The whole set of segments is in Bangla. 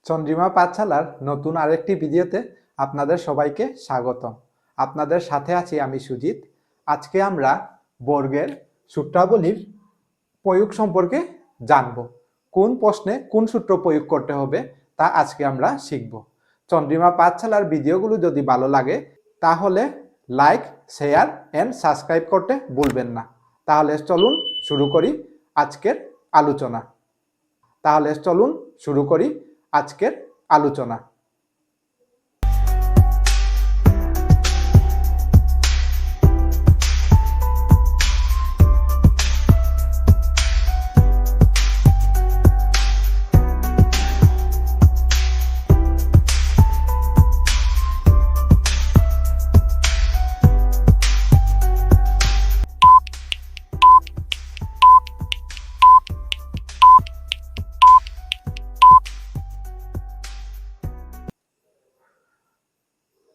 চন্দ্রিমা পাঠশালার নতুন আরেকটি ভিডিওতে আপনাদের সবাইকে স্বাগতম। আপনাদের সাথে আছি আমি সুজিত। আজকে আমরা বর্গের সূত্রাবলীর প্রয়োগ সম্পর্কে জানব। কোন প্রশ্নে কোন সূত্র প্রয়োগ করতে হবে তা আজকে আমরা শিখব। চন্দ্রিমা পাঠশালার ভিডিওগুলো যদি ভালো লাগে তাহলে লাইক, শেয়ার এন্ড সাবস্ক্রাইব করতে ভুলবেন না। তাহলে চলুন শুরু করি আজকের আলোচনা।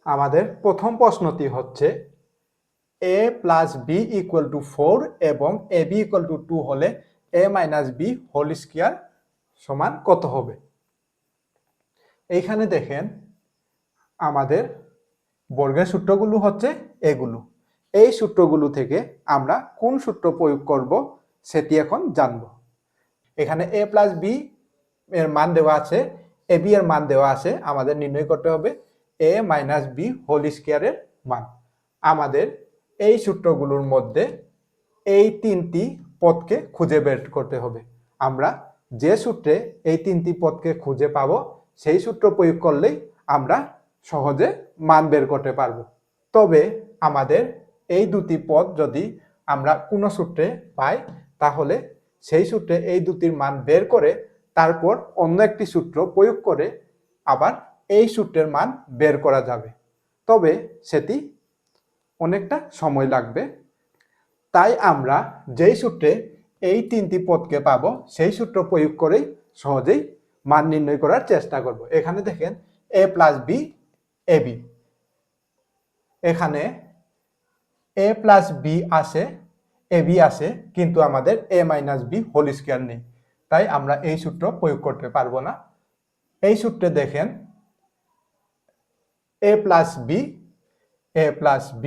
আমাদের প্রথম প্রশ্নটি হচ্ছে a plus b equal to 4 এবং ab ইকুয়াল টু 2 হলে a minus b whole square সমান কত হবে। এইখানে দেখেন আমাদের বর্গের সূত্রগুলো হচ্ছে এগুলো। এই সূত্রগুলো থেকে আমরা কোন সূত্র প্রয়োগ করব সেটি এখন জানব। এখানে a প্লাস b এর মান দেওয়া আছে, ab এর মান দেওয়া আছে, আমাদের নির্ণয় করতে হবে a মাইনাস b হোল স্কয়ারের মান। আমাদের এই সূত্রগুলোর মধ্যে এই তিনটি পদকে খুঁজে বের করতে হবে। আমরা যে সূত্রে এই তিনটি পদকে খুঁজে পাবো সেই সূত্র প্রয়োগ করলেই আমরা সহজে মান বের করতে পারবো। তবে আমাদের এই দুটি পদ যদি আমরা কোনো সূত্রে পাই তাহলে সেই সূত্রে এই দুটির মান বের করে তারপর অন্য একটি সূত্র প্রয়োগ করে আবার এই সূত্রের মান বের করা যাবে, তবে সেটি অনেকটা সময় লাগবে। তাই আমরা যেই সূত্রে এই তিনটি পদকে পাবো সেই সূত্র প্রয়োগ করেই সহজেই মান নির্ণয় করার চেষ্টা করব। এখানে দেখেন a প্লাস b ab, এখানে a প্লাস b আছে, ab আছে, কিন্তু আমাদের a minus b whole square নেই, তাই আমরা এই সূত্র প্রয়োগ করতে পারবো না। এই সূত্রে দেখেন a plus b a plus b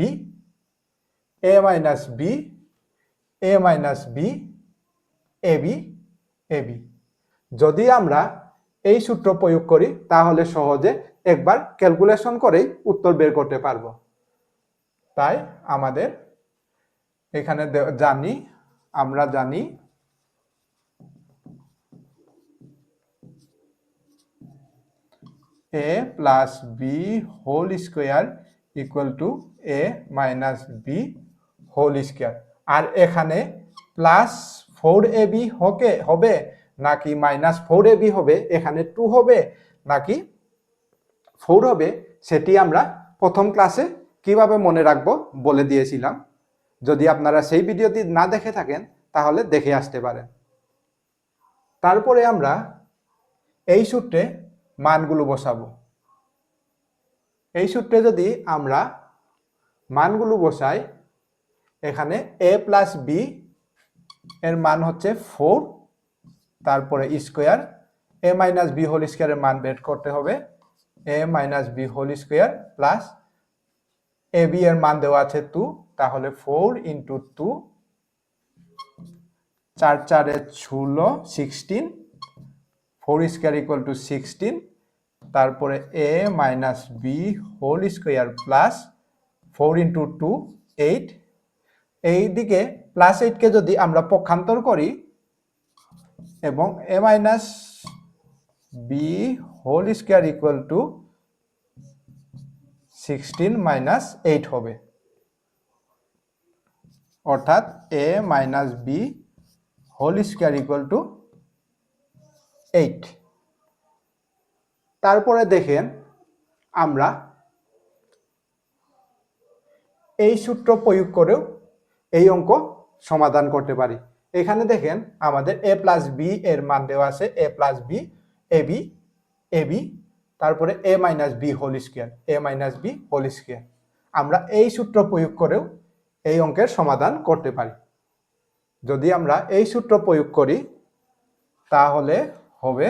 a minus b a minus b ab ab। যদি আমরা এই সূত্র প্রয়োগ করি তাহলে সহজে একবার ক্যালকুলেশন করেই উত্তর বের করতে পারবো। তাই আমাদের এখানে আমরা জানি a plus b whole square equal to a minus b whole square. আর এখানে প্লাস 4ab হবে নাকি মাইনাস 4ab হবে, এখানে 2 হবে নাকি 4 হবে, সেটি আমরা প্রথম ক্লাসে কিভাবে মনে রাখবো বলে দিয়েছিলাম। যদি আপনারা সেই ভিডিওটি না দেখে থাকেন তাহলে দেখে আসতে পারেন। তারপরে আমরা এই সূত্রে মানগুলো বসাবো। এই সূত্রে যদি আমরা মানগুলো বসাই, এখানে a প্লাস b এর মান হচ্ছে 4, তারপরে square a minus b whole স্কয়ারের মান বের করতে হবে a minus b whole square plus ab এর মান দেওয়া আছে 2, তাহলে 4 ইন্টু 2, 4 4 16, 16, 4 স্কয়ার ইকুয়াল টু 16, তারপরে a minus b whole square plus 4 into 2 8। এই দিকে প্লাস 8কে যদি আমরা পক্ষান্তর করি এবং a minus b whole square equal to 16 minus 8 হবে, অর্থাৎ a minus b whole square equal to 8। তারপরে দেখেন আমরা এই সূত্র প্রয়োগ করেও এই অঙ্ক সমাধান করতে পারি। এখানে দেখেন আমাদের a প্লাস b এর মান দেওয়া আছে a plus b ab ab, তারপরে a minus b whole square a minus b whole square. আমরা এই সূত্র প্রয়োগ করেও এই অঙ্কের সমাধান করতে পারি। যদি আমরা এই সূত্র প্রয়োগ করি তাহলে হবে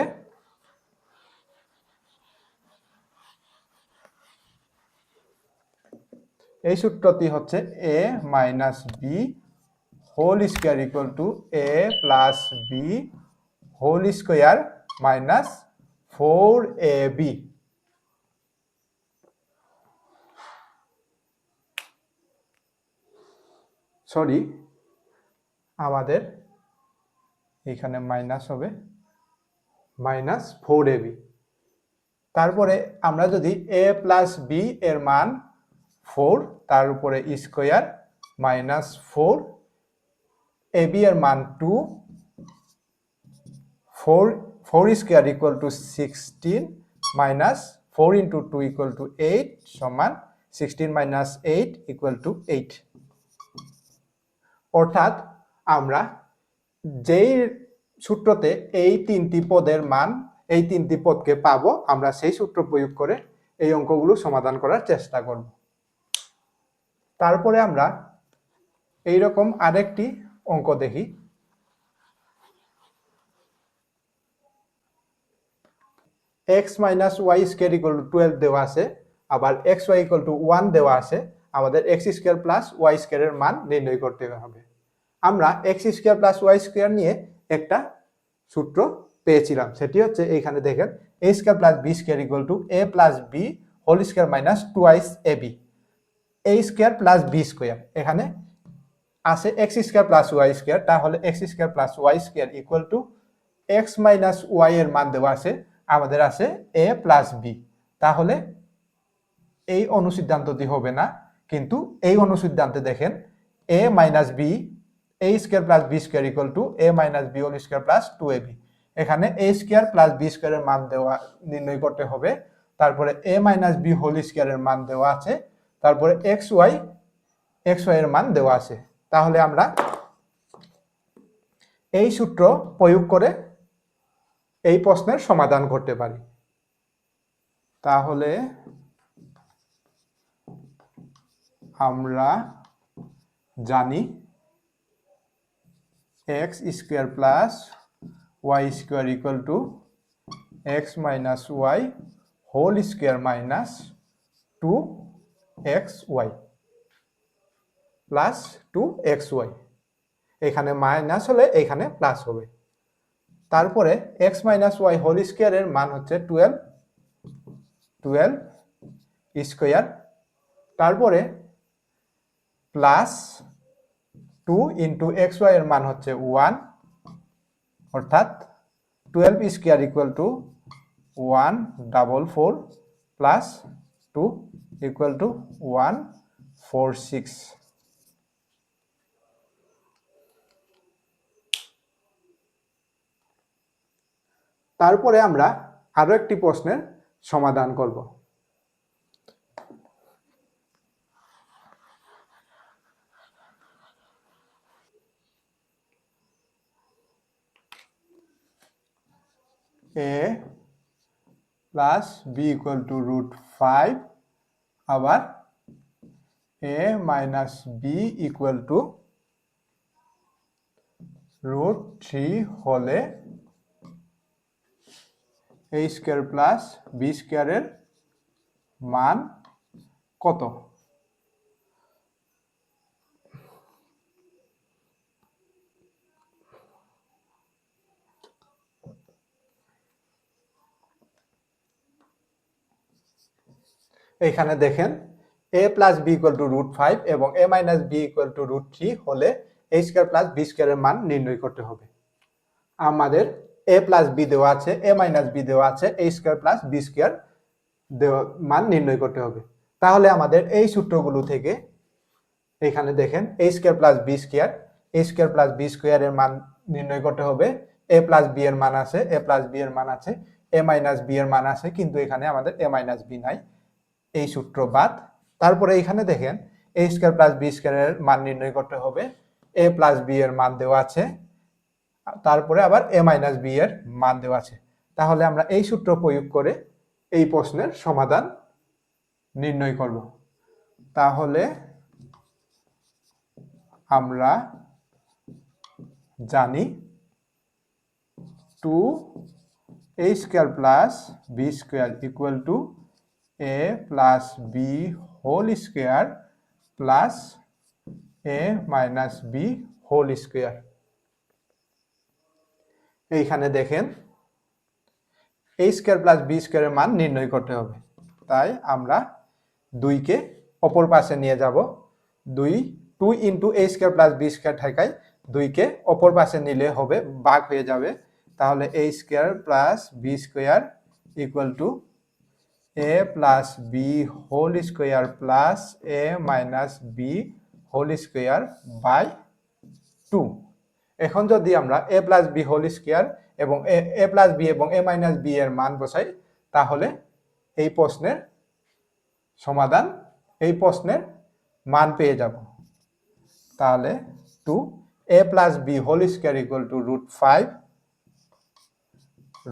এই সূত্রটি হচ্ছে a minus b whole square equal to a plus b whole square minus 4ab। Sorry, আমাদের এখানে মাইনাস হবে মাইনাস 4ab। তারপরে আমরা যদি a প্লাস বি এর মান 4, তার উপরে স্কোয়ার মাইনাস 4, ab এর মান 2, 4 square equal to 16 minus 4 into 2 equal to 8 সমান 16 মাইনাস 8 ইকুয়াল টু 8। অর্থাৎ আমরা যেই সূত্রতে এই তিনটি পদের মান, এই তিনটি পদকে পাবো, আমরা সেই সূত্র প্রয়োগ করে এই অঙ্কগুলো সমাধান করার চেষ্টা করব। তারপরে আমরা এইরকম আরেকটি অঙ্ক দেখি। x minus y square equal to 12 দেওয়া আছে, আবার এক্স ওয়াই ইকুয়াল টু 1 দেওয়া আছে। আমাদের এক্স স্কোয়ার প্লাস ওয়াই স্কোয়ারের মান নির্ণয় করতে হবে। আমরা x square plus y square নিয়ে একটা সূত্র পেয়েছিলাম, সেটি হচ্ছে এইখানে দেখেন a square plus b square equal to a plus b whole square minus 2 ab। a square plus b square, এখানে আছে x square plus y square, তাহলে x square plus y square equal to x minus y এর মান দেওয়া আছে, আমাদের আছে a প্লাস বি। তাহলে এই অনুসিদ্ধান্তটি হবে না, কিন্তু এই অনুসিদ্ধান্তে দেখেন a minus b a square plus b square equal to a minus b whole square plus 2ab। এখানে a স্কোয়ার প্লাস বি স্কোয়ারের মান দেওয়া নির্ণয় করতে হবে। তারপরে a মাইনাস বি হোল স্কোয়ারের মান দেওয়া আছে, তারপরে এক্স ওয়াই এর মান দেওয়া আছে। তাহলে আমরা এই সূত্র প্রয়োগ করে এই প্রশ্নের সমাধান করতে পারি। তাহলে আমরা জানি x square plus y square equal to x minus y whole square minus 2xy plus 2xy। এখানে মাইনাস হলে এখানে প্লাস হবে। তারপরে x মাইনাস ওয়াই হোল স্কোয়ারের মান হচ্ছে 12 স্কোয়ার, তারপরে প্লাস 2 ইন্টু xy এর মান হচ্ছে 1, অর্থাৎ 12 square equal to 144 plus 2 equal to 146। তারপরে আমরা আরো একটি প্রশ্নের সমাধান করব। a plus b equal to √5, আবার a minus b equal to √3 হলে a স্কোয়ার প্লাস বি স্কোয়ারের মান কত? এখানে দেখেন a plus b equal to √5 এবং a minus b equal to √3 হলে a স্কোয়ার প্লাস বি স্কোয়ারের মান নির্ণয় করতে হবে। আমাদের a প্লাস বি দেওয়া আছে, a মাইনাস বি দেওয়া আছে, a square plus b square মান নির্ণয় করতে হবে। তাহলে আমাদের এই সূত্রগুলো থেকে এখানে দেখেন a square plus b square, a square plus b স্কোয়ারের মান নির্ণয় করতে হবে। a প্লাস বি এর মান আছে, a প্লাস বি এর মান আছে, a মাইনাস বি এর মান আছে, কিন্তু এখানে আমাদের a মাইনাস বি নাই, এই সূত্র বাদ। তারপরে এখানে দেখেন a স্কোয়ার প্লাস বি স্কোয়ারের মান নির্ণয় করতে হবে, a প্লাস বি এর মান দেওয়া আছে, তারপরে আবার a মাইনাস বি এর মান দেওয়া আছে। তাহলে আমরা এই সূত্র প্রয়োগ করে এই প্রশ্নের সমাধান নির্ণয় করব। তাহলে আমরা জানি 2a square plus b square equal to a plus b whole square plus a minus b whole square. এইখানে দেখেন এ স্কোয়ার প্লাস বি স্কোয়ারের মান নির্ণয় করতে হবে, তাই আমরা 2কে অপর পাশে নিয়ে যাব। 2 ইন্টু এ স্কোয়ার প্লাস বি স্কোয়ার থাকায় 2কে অপর পাশে নিলে হবে ভাগ হয়ে যাবে, তাহলে a square plus b square equal to a plus b whole square plus a minus b whole square by 2। এখন যদি আমরা a plus b whole square এবং এ প্লাস বি এবং এ মাইনাস বি এর মান বসাই, তাহলে এই প্রশ্নের সমাধান, এই প্রশ্নের মান পেয়ে যাব। তাহলে 2 a plus b whole square equal to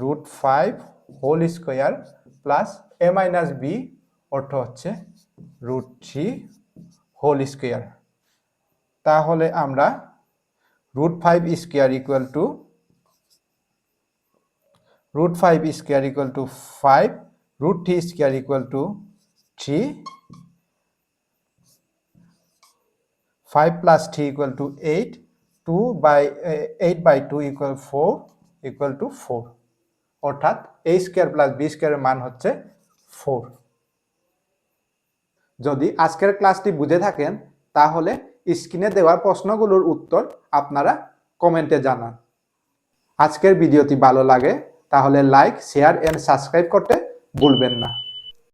√5 whole square plus a minus b অর্থ হচ্ছে √3 হোল স্কোয়ার। তাহলে আমরা √5 square equal to 5, √3 square equal to 3, 5 plus 3 equal to 8, 8/2 equal 4 equal to 4, অর্থাৎ a স্কয়ার প্লাস b স্কয়ারের মান হচ্ছে 4। যদি আজকের ক্লাসটি বুঝে থাকেন তাহলে স্ক্রিনে দেওয়া প্রশ্নগুলোর উত্তর আপনারা কমেন্টে জানান। আজকের ভিডিওটি ভালো লাগে তাহলে লাইক, শেয়ার এন্ড সাবস্ক্রাইব করতে ভুলবেন না।